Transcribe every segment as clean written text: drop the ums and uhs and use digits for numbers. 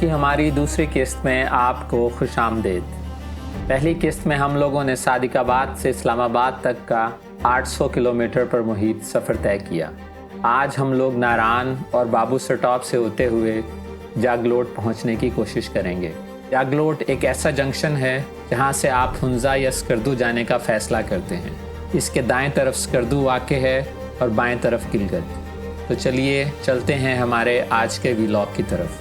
की हमारी दूसरी किस्त में आपको खुशामदीद। पहली किस्त में हम लोगों ने सादिकाबाद से इस्लामाबाद तक का 800 किलोमीटर पर मुहित सफ़र तय किया। आज हम लोग नारान और बाबू स्टॉप से होते हुए जागलोट पहुंचने की कोशिश करेंगे। जागलोट एक ऐसा जंक्शन है जहां से आप हुंजा या स्कर्दू जाने का फ़ैसला करते हैं। इसके दाएं तरफ स्कर्दू वाक़ है और बाएं तरफ किलगत। तो चलिए चलते हैं हमारे आज के व्लॉग की तरफ।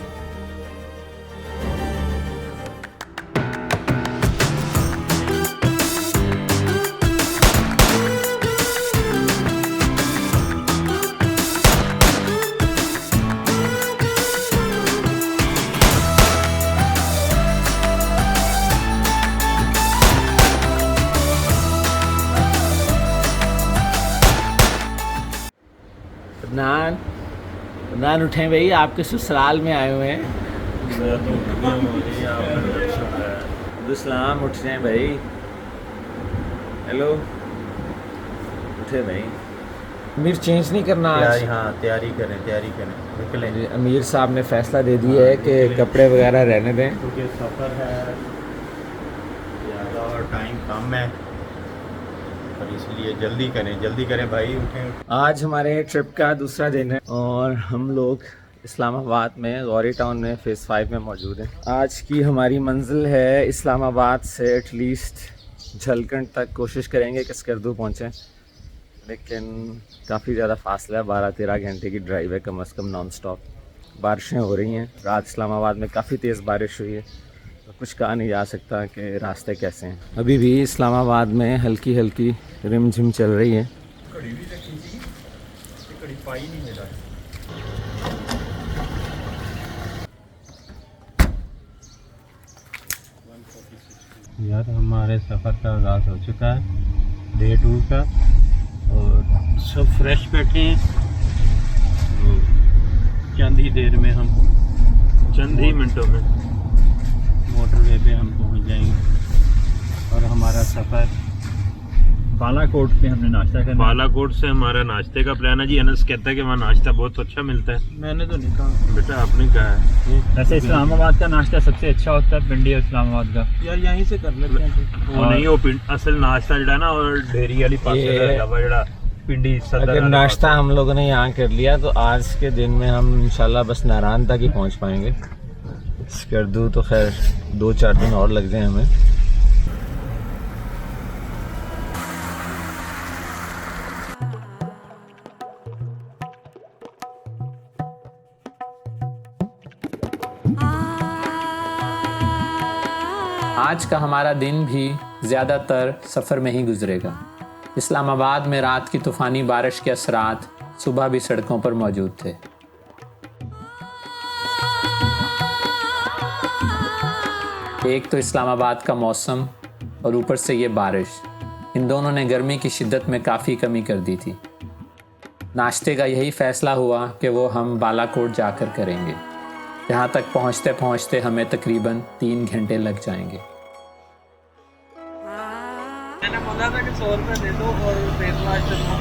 नान उठे भाई, आपके ससुराल में आए हुए हैं। सलाम उठ जाए भाई। हेलो, उठे भाई। अमीर चेंज नहीं करना आज? हाँ, तैयारी करें निकलें। अमीर साहब ने फैसला दे दिया है कि कपड़े वगैरह रहने दें क्योंकि सफ़र है ज़्यादा और टाइम कम है, और इसलिए जल्दी करें भाई, उठें। आज हमारे ट्रिप का दूसरा दिन है और हम लोग इस्लामाबाद में गौरी टाउन में फ़ेज़ 5 में मौजूद हैं। आज की हमारी मंजिल है इस्लामाबाद से एटलीस्ट झलकंड तक। कोशिश करेंगे कि स्कर्दू पहुँचें, लेकिन काफ़ी ज़्यादा फासला है। 12-13 घंटे की ड्राइव है कम से कम नॉन स्टॉप। बारिशें हो रही हैं, रात इस्लामाबाद में काफ़ी तेज़ बारिश हुई है, तो कुछ कहा नहीं जा सकता कि रास्ते कैसे हैं। अभी भी इस्लामाबाद में हल्की हल्की रिमझिम चल रही है। यार, हमारे सफ़र का आगाज़ हो चुका है डे 2 का, और सब फ्रेश बैठे हैं। तो चंद ही देर में चंद ही मिनटों में मोटरवे पे हम पहुंच जाएंगे। और हमारा सफ़र बालाकोट पे हमने नाश्ता करना। बालाकोट से हमारा नाश्ते का प्लान है जी। अनस कहता है कि वहाँ नाश्ता बहुत अच्छा मिलता है। मैंने तो नहीं कहा बेटा, आपने कहा है। वैसे इस्लामाबाद का नाश्ता सबसे अच्छा होता है, पिंडी और इस्लामाबाद का। यार यहीं से कर लेते हैं। वो नहीं, वो असल नाश्ता जड़ा ना, और डेरी वाली पास पिंडी सदर। अगर नाश्ता हम लोगों ने यहाँ कर लिया तो आज के दिन में हम इंशाल्लाह बस नारान तक ही पहुँच पाएंगे। स्कर्दू तो खैर 2-4 दिन और लग जाए हमें। आज का हमारा दिन भी ज़्यादातर सफ़र में ही गुजरेगा। इस्लामाबाद में रात की तूफ़ानी बारिश के असरात सुबह भी सड़कों पर मौजूद थे। एक तो इस्लामाबाद का मौसम और ऊपर से ये बारिश, इन दोनों ने गर्मी की शिद्दत में काफ़ी कमी कर दी थी। नाश्ते का यही फ़ैसला हुआ कि वो हम बालाकोट जाकर करेंगे, जहाँ तक पहुँचते पहुँचते हमें तकरीबन 3 घंटे लग जाएंगे। मैंने बोला था कि 100 रुपये दे दो और फेस वॉश दे दो।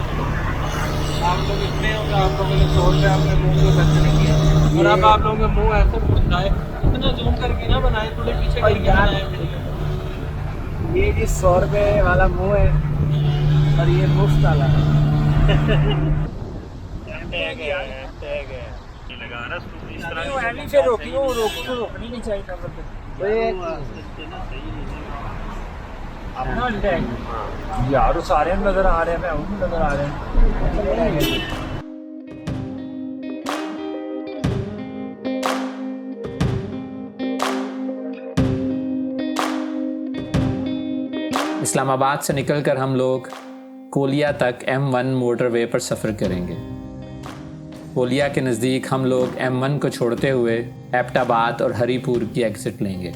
आप लोग इतने हो, आप लोगों ने 100 रुपये अपने मुँह को खर्च नहीं किया, और अब आप लोगों के मुँह ऐसे बनाए, इतना जूम करके ना बनाए, थोड़े पीछे करके बनाए। ये जी 100 रुपये वाला मुँह है और ये मुफ्त वाला रोकनी नहीं चाहिए यार। सारे नजर आ रहे हैं, मैं उनको नजर आ रहे हैं। इस्लामाबाद से निकलकर हम लोग कोलिया तक M1 मोटरवे पर सफ़र करेंगे। कोलिया के नज़दीक हम लोग M1 को छोड़ते हुए एबटाबाद और हरीपुर की एग्ज़िट लेंगे।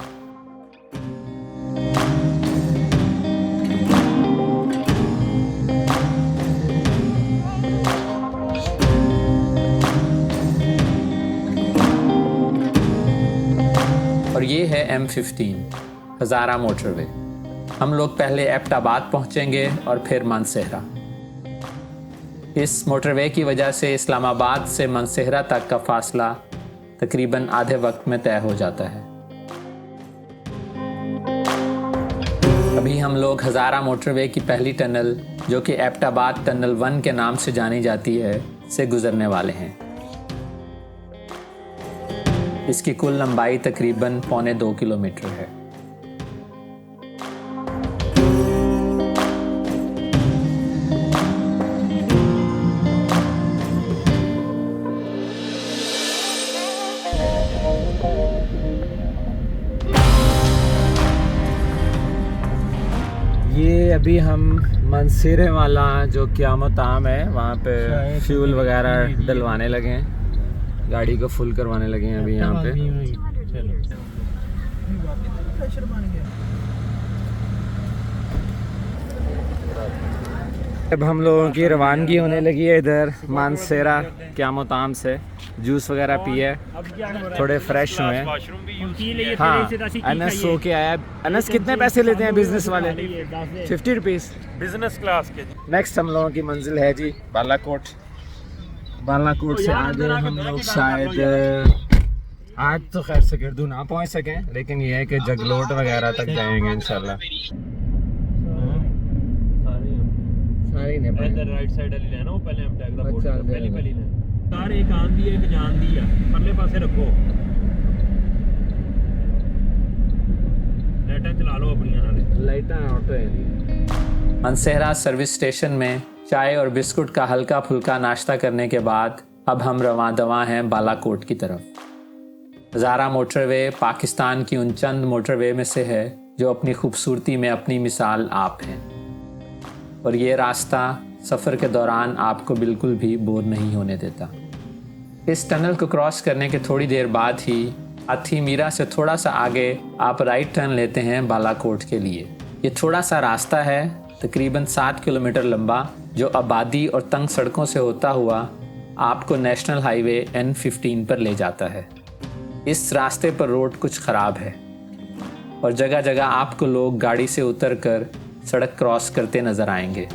और ये है M15 हज़ारा मोटरवे। हम लोग पहले एबटाबाद पहुँचेंगे और फिर मानसेहरा। इस मोटरवे की वजह से इस्लामाबाद से मानसेहरा तक का फासला तकरीबन आधे वक्त में तय हो जाता है। अभी हम लोग हज़ारा मोटरवे की पहली टनल, जो कि एबटाबाद टनल 1 के नाम से जानी जाती है, से गुजरने वाले हैं। इसकी कुल लंबाई तकरीबन 1.25 किलोमीटर है। ये अभी हम मनसेरे वाला जो क़यामत आम है वहाँ पे फ्यूल वगैरह डलवाने लगे हैं, गाड़ी को फुल करवाने लगे हैं अभी यहाँ पे। अब हम लोगों की रवानगी होने लगी है इधर मानसेरा क़यामत आम से। जूस वगैरह पिए, थोड़े फ्रेश हुए। हाँ, अनस सो के आया। अनस कितने पैसे लेते हैं बिजनेस वाले? 50 रुपीज़ बिजनेस क्लास के। नेक्स्ट हम लोगों की मंजिल है जी बालाकोट। बालाकोट से आगे हम लोग शायद आज तो खैर सिकरदू ना पहुंच सकें, लेकिन ये है कि जगलोट वगैरह तक जाएंगे इंशाल्लाह। सारी ने राइट साइड वाली लेना, वो पहले हम टैग दा बोर्ड अच्छा, पहली लेना। सारे एक आंदी है, एक जान दी है, परले पासे रखो। लाइटां चला लो अपनी नाले। लाइटां ऑटो है। मनसेरा सर्विस स्टेशन में चाय और बिस्कुट का हल्का फुल्का नाश्ता करने के बाद अब हम रवां दवां हैं बालाकोट की तरफ। हज़ारा मोटरवे पाकिस्तान की उन चंद मोटरवे में से है जो अपनी खूबसूरती में अपनी मिसाल आप हैं, और ये रास्ता सफ़र के दौरान आपको बिल्कुल भी बोर नहीं होने देता। इस टनल को क्रॉस करने के थोड़ी देर बाद ही अथी मीरा से थोड़ा सा आगे आप राइट टर्न लेते हैं बालाकोट के लिए। ये थोड़ा सा रास्ता है तकरीबन 7 किलोमीटर लंबा, जो आबादी और तंग सड़कों से होता हुआ आपको नेशनल हाईवे N15 पर ले जाता है। इस रास्ते पर रोड कुछ ख़राब है और जगह जगह आपको लोग गाड़ी से उतरकर सड़क क्रॉस करते नज़र आएंगे।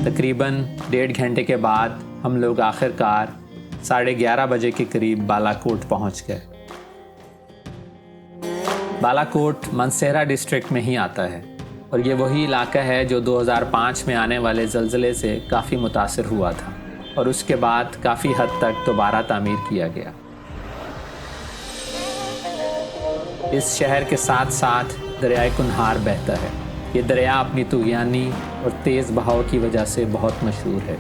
तकरीबन 1.5 घंटे के बाद हम लोग आखिरकार 11:30 बजे के करीब बालाकोट पहुंच गए। बालाकोट मनसेरा डिस्ट्रिक्ट में ही आता है और ये वही इलाका है जो 2005 में आने वाले ज़लज़ले से काफ़ी मुतासिर हुआ था और उसके बाद काफ़ी हद तक दोबारा तामीर किया गया। इस शहर के साथ साथ दरियाए कुन्हार बहता है। ये दरिया अपनी तुग़यानी और तेज़ बहाव की वजह से बहुत मशहूर है।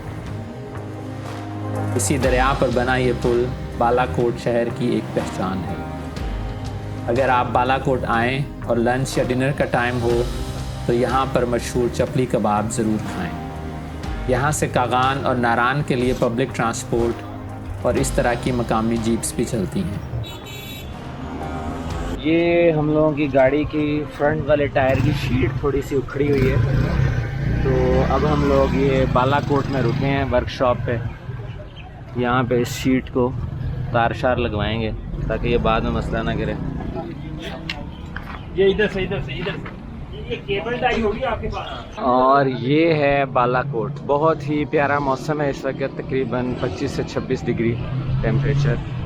इसी दरिया पर बना ये पुल बालाकोट शहर की एक पहचान है। अगर आप बालाकोट आएँ और लंच या डिनर का टाइम हो तो यहाँ पर मशहूर चपली कबाब ज़रूर खाएँ। यहाँ से कागान और नारान के लिए पब्लिक ट्रांसपोर्ट और इस तरह की मकामी जीप्स भी चलती हैं। ये हम लोगों की गाड़ी की फ्रंट वाले टायर की शीट थोड़ी सी उखड़ी हुई है, तो अब हम लोग ये बालाकोट में रुके हैं वर्कशॉप पे। यहाँ पे इस शीट को तार शार लगवाएंगे ताकि ये बाद में मसला ना गिरे। ये इधर से ये केबल टाई होगी आपके पास। और ये है बालाकोट। बहुत ही प्यारा मौसम है इस वक्त, तकरीबन 25 से 26 डिग्री टेम्परेचर।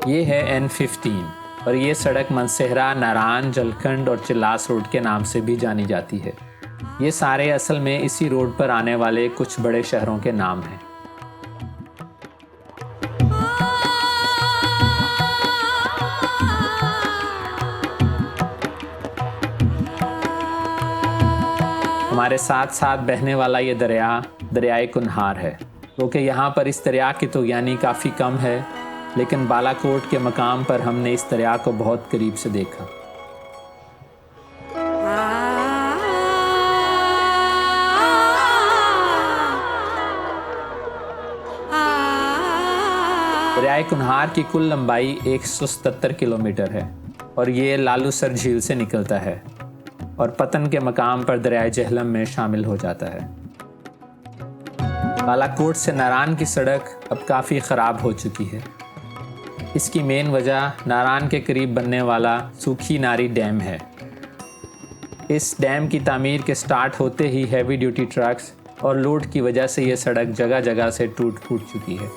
ये है N15 और ये सड़क मनसेहरा, नारान, जलखंड और चिल्लास रोड के नाम से भी जानी जाती है। ये सारे असल में इसी रोड पर आने वाले कुछ बड़े शहरों के नाम हैं। हमारे साथ साथ बहने वाला ये दरिया दरियाए कुन्हार है, क्योंकि यहाँ पर इस दरिया की तुग़यानी काफ़ी कम है, लेकिन बालाकोट के मकाम पर हमने इस दरिया को बहुत करीब से देखा। दरियाए कुन्हार की कुल लंबाई 177 किलोमीटर है और ये लालूसर झील से निकलता है और पतन के मकाम पर दरियाए जहलम में शामिल हो जाता है। बालाकोट से नारान की सड़क अब काफ़ी ख़राब हो चुकी है। इसकी मेन वजह नारान के करीब बनने वाला सूखी नारी डैम है। इस डैम की तामीर के स्टार्ट होते ही हैवी ड्यूटी ट्रक्स और लोड की वजह से ये सड़क जगह जगह से टूट फूट चुकी है।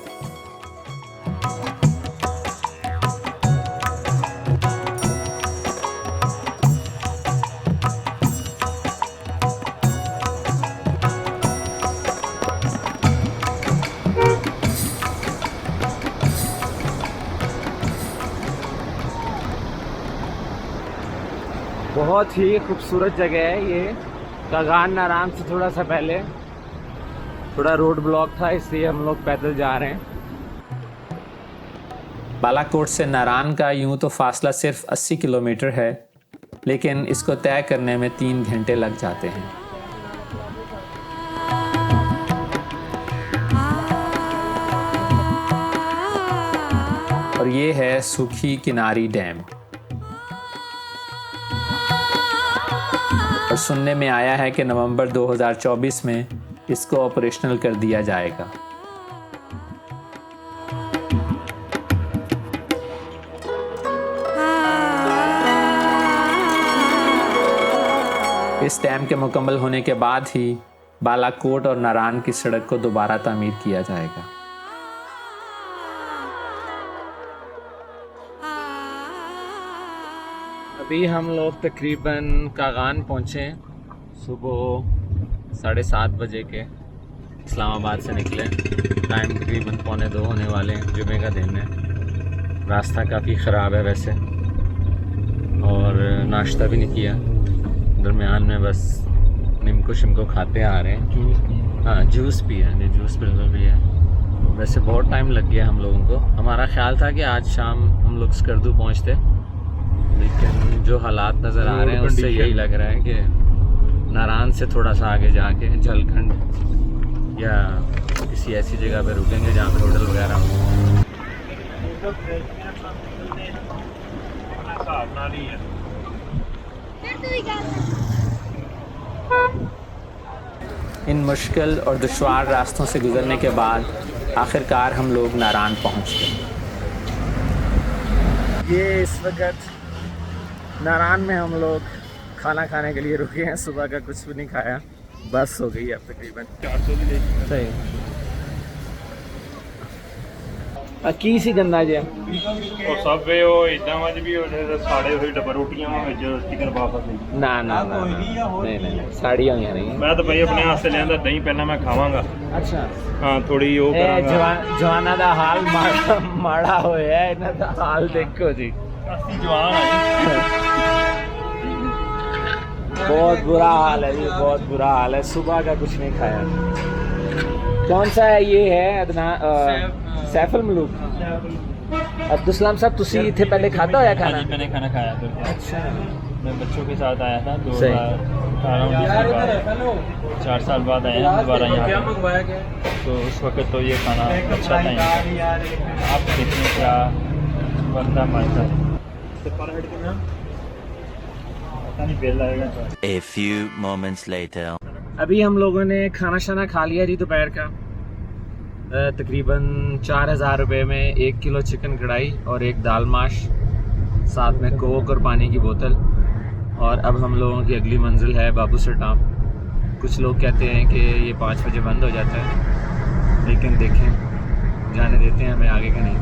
बहुत ही खूबसूरत जगह है ये। कागान नारान से थोड़ा सा पहले थोड़ा रोड ब्लॉक था, इसलिए हम लोग पैदल जा रहे हैं। बालाकोट से नारान का यूं तो फासला सिर्फ 80 किलोमीटर है, लेकिन इसको तय करने में 3 घंटे लग जाते हैं। और ये है सूखी किनारी डैम। और सुनने में आया है कि नवंबर 2024 में इसको ऑपरेशनल कर दिया जाएगा। इस डैम के मुकम्मल होने के बाद ही बालाकोट और नारान की सड़क को दोबारा तामीर किया जाएगा। अभी हम लोग तकरीबन कागान पहुँचे सुबह 7:30 बजे के। इस्लामाबाद से निकले, टाइम तकरीबन 1:45 होने वाले हैं। जुमे का दिन है, रास्ता काफ़ी ख़राब है वैसे, और नाश्ता भी नहीं किया। दरमियान में बस निमको शिमको खाते आ रहे हैं। हाँ, जूस पिया, नहीं जूस बिल्कुल भी है। वैसे बहुत टाइम लग गया हम लोगों को। हमारा ख्याल था कि आज शाम हम लोग स्कर्दू पहुँचते, लेकिन जो हालात नज़र आ रहे हैं उससे यही लग रहा है कि नारान से थोड़ा सा आगे जाके झलखंड या किसी ऐसी जगह पे रुकेंगे जहाँ पे होटल वगैरह हो। इन मुश्किल और दुश्वार रास्तों से गुजरने के बाद आखिरकार हम लोग नारान पहुँच गए। ये इस वक्त नारान में हम लोग खाना खाने के लिए रुके हैं। सुबह का कुछ भी नहीं खाया, बस हो गई अब तकरीबन 400 भी ले। सही ਕੀ ਸੀ ਗੰਦਾ ਜਿਹਾ? ਉਹ ਸਭ ਉਹ ਇਦਾਂ ਵਜ ਵੀ ਉਹ ਸਾੜੇ ਹੋਏ ਡੱਬਾ ਰੋਟੀਆਂ ਵਿੱਚ ਚਿਕਨ ਵਾਪਸ ਨਹੀਂ। ਨਾ ਨਾ ਨਾ ਨਹੀਂ ਨਹੀਂ ਸਾੜੀਆਂ ਹੋਈਆਂ ਨਹੀਂ। ਮੈਂ ਤਾਂ ਭਾਈ ਆਪਣੇ ਵਾਸਤੇ ਲਿਆਂਦਾ ਦਹੀਂ, ਪਹਿਲਾਂ ਮੈਂ ਖਾਵਾਂਗਾ। ਅੱਛਾ ਹਾਂ, ਥੋੜੀ ਉਹ ਕਰਾਂਗਾ। ਜਵਾਨਾਂ ਦਾ ਹਾਲ ਮਾੜਾ ਹੋਇਆ, ਇਹਨਾਂ ਦਾ ਹਾਲ ਦੇਖੋ ਜੀ। ਅਸੀਂ ਜਵਾਨ ਆ ਜੀ। बहुत बुरा हाल है जी, बहुत बुरा हाल है। सुबह का कुछ नहीं खाया। कौन सा है ये? है अदना सैफल मलूक। अब्दुलसलाम साहब, तुसी इत्थे पहले खाता होया खाना? मैंने खाना खाया तो। अच्छा, मैं बच्चों के साथ आया था 2018 4 साल बाद आए हैं दोबारा यहाँ। तो उस वक्त तो ये खाना अच्छा था यहाँ। आप देखिए क्या बनता मायता। A few moments later. अभी हम लोगों ने खाना शाना खा लिया जी दोपहर का। तकरीबन 4000 रुपये में 1 किलो चिकन कढ़ाई और 1 दाल माश, साथ में कोक और पानी की बोतल। और अब हम लोगों की अगली मंजिल है बाबूसर टाउन। कुछ लोग कहते हैं कि ये 5 बजे बंद हो जाता है, लेकिन देखें, जाने देते हैं हमें आगे का नहीं।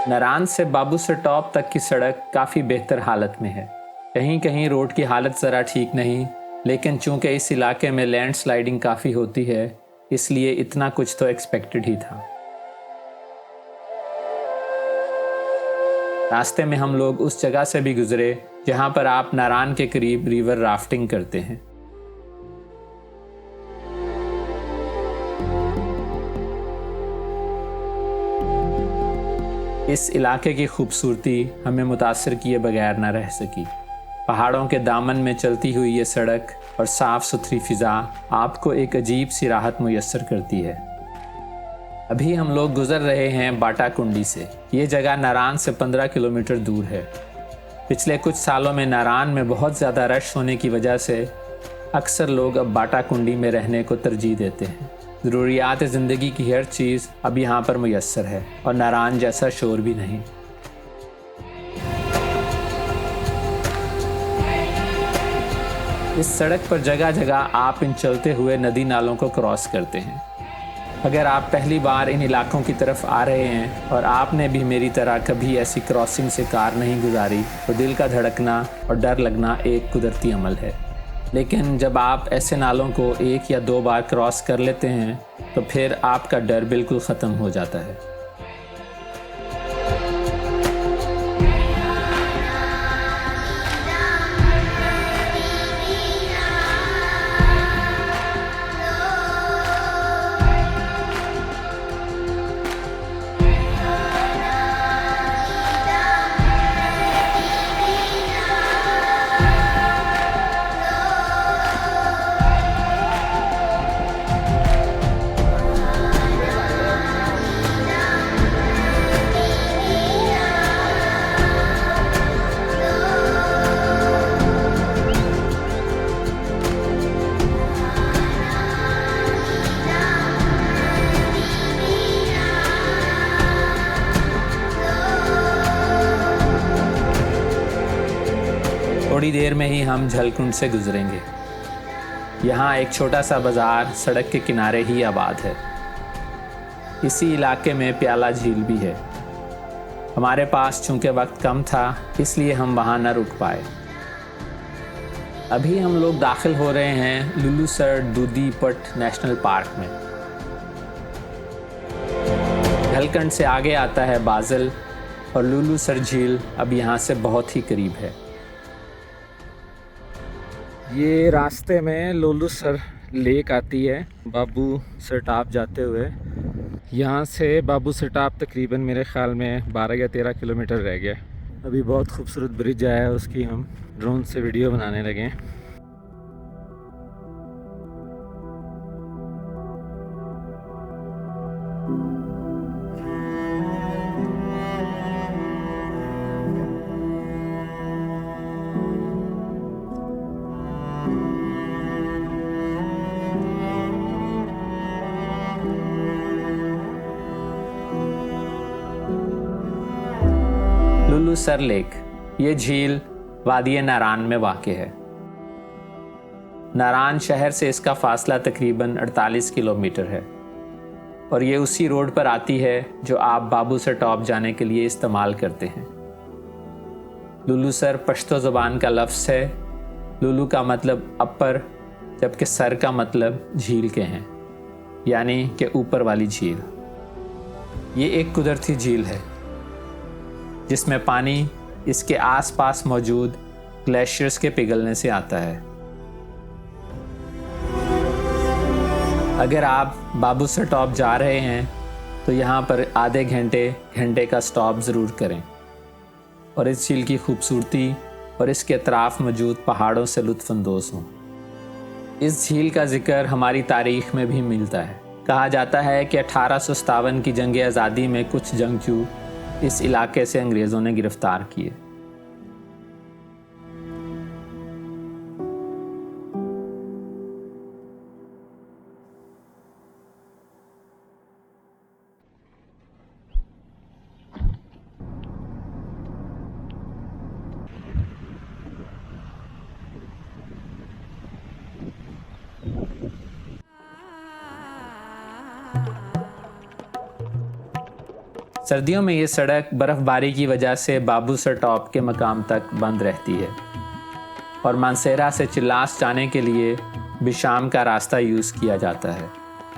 नारान से बाबूसर टॉप तक की सड़क काफ़ी बेहतर हालत में है। कहीं कहीं रोड की हालत ज़रा ठीक नहीं, लेकिन चूंकि इस इलाके में लैंड स्लाइडिंग काफ़ी होती है, इसलिए इतना कुछ तो एक्सपेक्टेड ही था। रास्ते में हम लोग उस जगह से भी गुजरे जहाँ पर आप नारान के करीब रिवर राफ्टिंग करते हैं। इस इलाके की खूबसूरती हमें मुतासिर किए बगैर न रह सकी। पहाड़ों के दामन में चलती हुई ये सड़क और साफ़ सुथरी फ़िज़ा आपको एक अजीब सी राहत मुयस्सर करती है। अभी हम लोग गुजर रहे हैं बाटाकुंडी से। ये जगह नारान से 15 किलोमीटर दूर है। पिछले कुछ सालों में नारान में बहुत ज़्यादा रश होने की वजह से अक्सर लोग अब बाटाकुंडी में रहने को तरजीह देते हैं। ज़रूरियात ज़िंदगी की हर चीज़ अब यहाँ पर मुयस्सर है और नारान जैसा शोर भी नहीं। इस सड़क पर जगह जगह आप इन चलते हुए नदी नालों को क्रॉस करते हैं। अगर आप पहली बार इन इलाकों की तरफ आ रहे हैं और आपने भी मेरी तरह कभी ऐसी क्रॉसिंग से कार नहीं गुजारी तो दिल का धड़कना और डर लगना एक कुदरती अमल है। लेकिन जब आप ऐसे नालों को 1 या 2 बार क्रॉस कर लेते हैं तो फिर आपका डर बिल्कुल ख़त्म हो जाता है। थोड़ी देर में ही हम झलकुंड से गुजरेंगे। यहाँ एक छोटा सा बाज़ार सड़क के किनारे ही आबाद है। इसी इलाके में प्याला झील भी है। हमारे पास चूँकि वक्त कम था इसलिए हम वहाँ न रुक पाए। अभी हम लोग दाखिल हो रहे हैं लुलुसर दूधी पट नेशनल पार्क में। झलकुंड से आगे आता है बाज़ल और लुलुसर झील अब यहाँ से बहुत ही करीब है। ये रास्ते में लुलुसर लेक आती है बाबू सर टाप जाते हुए। यहाँ से बाबू सर टाप तकरीबन मेरे ख़्याल में 12 या 13 किलोमीटर रह गया। अभी बहुत खूबसूरत ब्रिज आया है, उसकी हम ड्रोन से वीडियो बनाने लगे हैं। लुलुसर लेक, ये झील वादी नारान में वाक़ है। नारान शहर से इसका फासला तकरीबन 48 किलोमीटर है और ये उसी रोड पर आती है जो आप बाबू सर टॉप जाने के लिए इस्तेमाल करते हैं। लुलुसर पश्तो ज़बान का लफ्ज़ है। लुलु का मतलब अपर, जबकि सर का मतलब झील के हैं, यानी कि ऊपर वाली झील। ये एक कुदरती झील है जिसमें पानी इसके आसपास मौजूद ग्लेशियर्स के पिघलने से आता है। अगर आप बाबू सर टॉप जा रहे हैं तो यहाँ पर आधे घंटे का स्टॉप ज़रूर करें और इस झील की खूबसूरती और इसके अतराफ़ मौजूद पहाड़ों से लुत्फ़अंदोज़ हों। इस झील का जिक्र हमारी तारीख़ में भी मिलता है। कहा जाता है कि 1857 की जंग आज़ादी में कुछ जंगजू इस इलाके से अंग्रेज़ों ने गिरफ़्तार किए। सर्दियों में ये सड़क बर्फ़बारी की वजह से बाबू सर टॉप के मकाम तक बंद रहती है और मानसेरा से चिल्लास जाने के लिए बिशाम का रास्ता यूज़ किया जाता है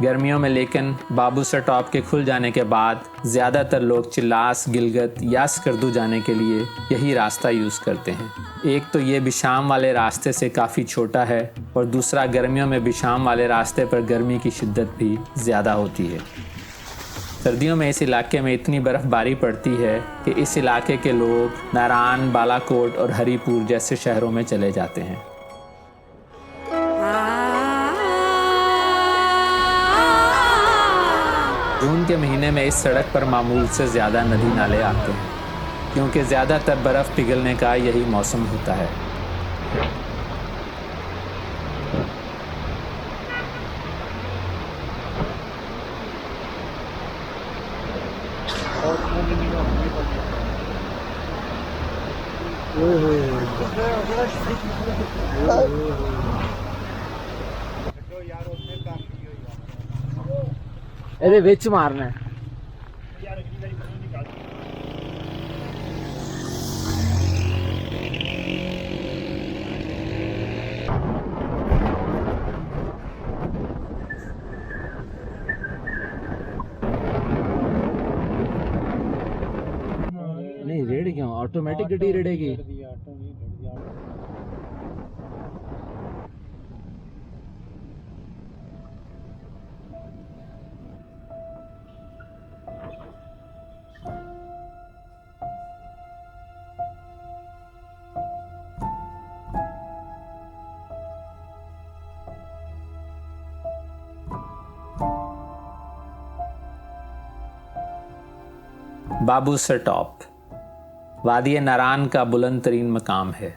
गर्मियों में। लेकिन बाबू सर टॉप के खुल जाने के बाद ज़्यादातर लोग चिल्लास, गिलगत या स्कर्दू जाने के लिए यही रास्ता यूज़ करते हैं। एक तो ये बिशाम वाले रास्ते से काफ़ी छोटा है और दूसरा गर्मियों में बिशाम वाले रास्ते पर गर्मी की शिद्दत भी ज़्यादा होती है। सर्दियों में इस इलाके में इतनी बर्फ़बारी पड़ती है कि इस इलाके के लोग नारान, बालाकोट और हरीपुर जैसे शहरों में चले जाते हैं। जून के महीने में इस सड़क पर मामूल से ज़्यादा नदी नाले आते हैं क्योंकि ज़्यादातर बर्फ़ पिघलने का यही मौसम होता है। ਇਹਦੇ ਵਿੱਚ ਮਾਰਨਾ ਹੈ। नहीं रेड क्यों? ऑटोमेटिक गड्डी रेडेगी। बाबू सर टॉप वादी नारान का बुलंद तरीन मकाम है।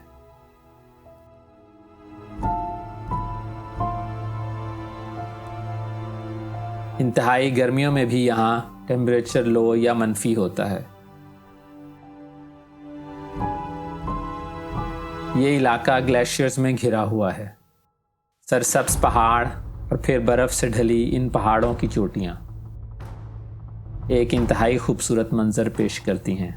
इंतहाई गर्मियों में भी यहाँ टेम्परेचर लो या मनफी होता है। ये इलाका ग्लेशियर्स में घिरा हुआ है। सरसब्ज पहाड़ और फिर बर्फ से ढली इन पहाड़ों की चोटियाँ एक इंतहाई खूबसूरत मंजर पेश करती हैं।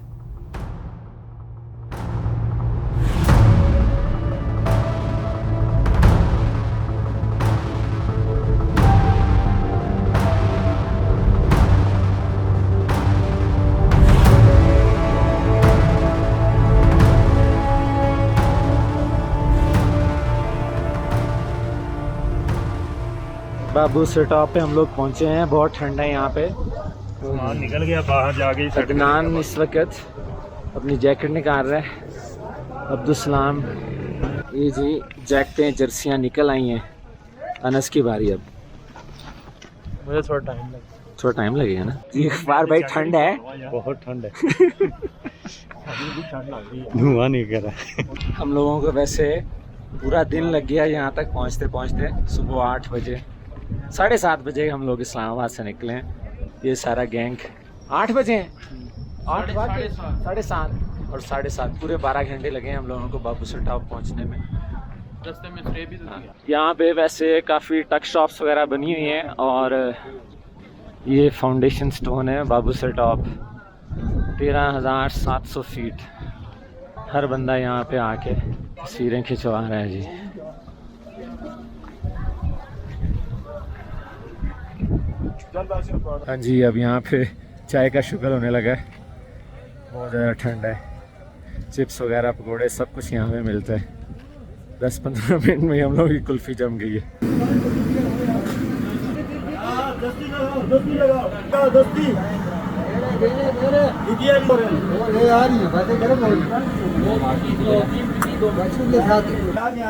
बाबू सर टॉप पे हम लोग पहुंचे हैं। बहुत ठंडा है यहाँ पे। निकल गया बाहर जाके। अदनान इस वक्त अपनी जैकेट निकाल रहा है। अब्दुलसलाम ये जी जैकेटें जर्सियाँ निकल आई हैं। अनस की बारी अब। मुझे थोड़ा टाइम लगेगा ना। इकबार भाई ठंड है। बहुत ठंड है। धुआं नहीं कर रहा। हम लोगों को वैसे पूरा दिन लग गया यहाँ तक पहुँचते पहुँचते। सुबह 8 बजे 7:30 बजे हम लोग इस्लामाबाद से निकले हैं। ये सारा गैंग 8 बजे हैं। 8 बजे 7:30 और 7:30 पूरे 12 घंटे लगे हैं हम लोगों को बाबू सर टॉप पहुँचने में। रास्ते में स्टे भी तो किया। यहाँ पे वैसे काफ़ी टक शॉप्स वगैरह बनी हुई हैं और ये फाउंडेशन स्टोन है बाबू सर टॉप। 13,700 फीट। हर बंदा यहाँ पे आके तस्वीरें खिंचवा रहा है जी। हाँ जी अब यहाँ पे चाय का शुगर होने लगा है। बहुत ज़्यादा ठंड है। चिप्स वगैरह पकोड़े सब कुछ यहाँ पे मिलता है। 10-15 मिनट में हम लोग की कुल्फ़ी जम गई है।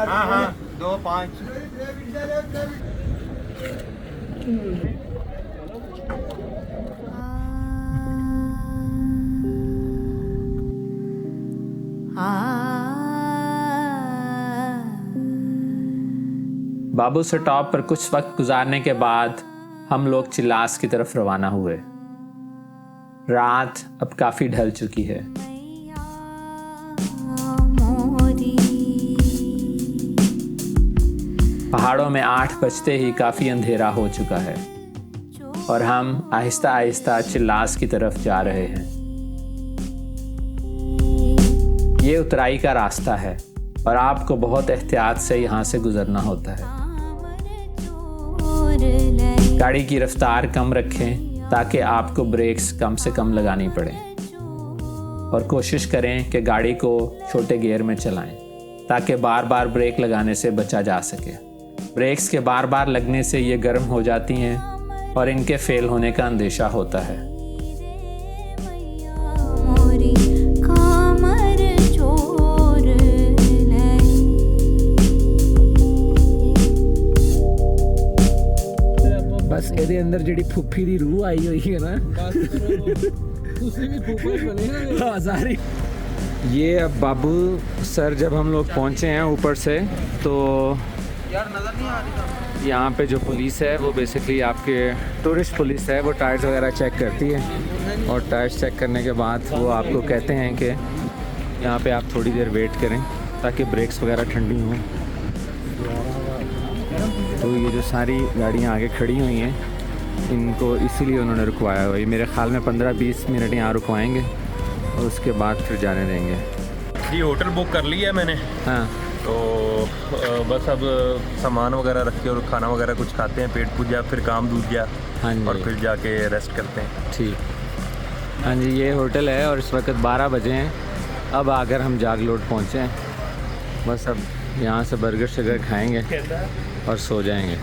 हाँ 2-5 बाबू सर टॉप पर कुछ वक्त गुजारने के बाद हम लोग चिल्लास की तरफ रवाना हुए। रात अब काफ़ी ढल चुकी है। पहाड़ों में 8 बजते ही काफ़ी अंधेरा हो चुका है और हम आहिस्ता आहिस्ता चिल्लास की तरफ जा रहे हैं। ये उतराई का रास्ता है और आपको बहुत एहतियात से यहाँ से गुजरना होता है। गाड़ी की रफ्तार कम रखें ताकि आपको ब्रेक्स कम से कम लगानी पड़े और कोशिश करें कि गाड़ी को छोटे गियर में चलाएं ताकि बार बार ब्रेक लगाने से बचा जा सके। ब्रेक्स के बार बार लगने से ये गर्म हो जाती हैं और इनके फेल होने का अंदेशा होता है। बस ਇਹਦੇ अंदर जी फुफी दी रूह आई हुई है ना हाँ, सारी। ये अब बाबू सर जब हम लोग पहुँचे हैं ऊपर से तो यार नजर नहीं आ रही। यहाँ पे जो पुलिस है वो बेसिकली आपके टूरिस्ट पुलिस है, वो टायर्स वगैरह चेक करती है और टायर्स चेक करने के बाद वो आपको कहते हैं कि यहाँ पे आप थोड़ी देर वेट करें ताकि ब्रेक्स वगैरह ठंडी हों। तो ये जो सारी गाड़ियाँ आगे खड़ी हुई हैं इनको इसीलिए उन्होंने रुकवाया हुआ है। मेरे ख्याल में 15-20 मिनट यहाँ रुकवाएंगे और उसके बाद फिर जाने देंगे। जी होटल बुक कर लिया है मैंने, हाँ तो बस अब सामान वगैरह रख के और खाना वगैरह कुछ खाते हैं, पेट पूजा, फिर काम दूजा हाँ जी, और फिर जाके रेस्ट करते हैं। ठीक। हाँ जी, ये होटल है और इस वक्त 12 बजे हैं। अब आकर हम जागलोट पहुँचे हैं, बस अब यहाँ से बर्गर शगर खाएंगे और सो जाएंगे।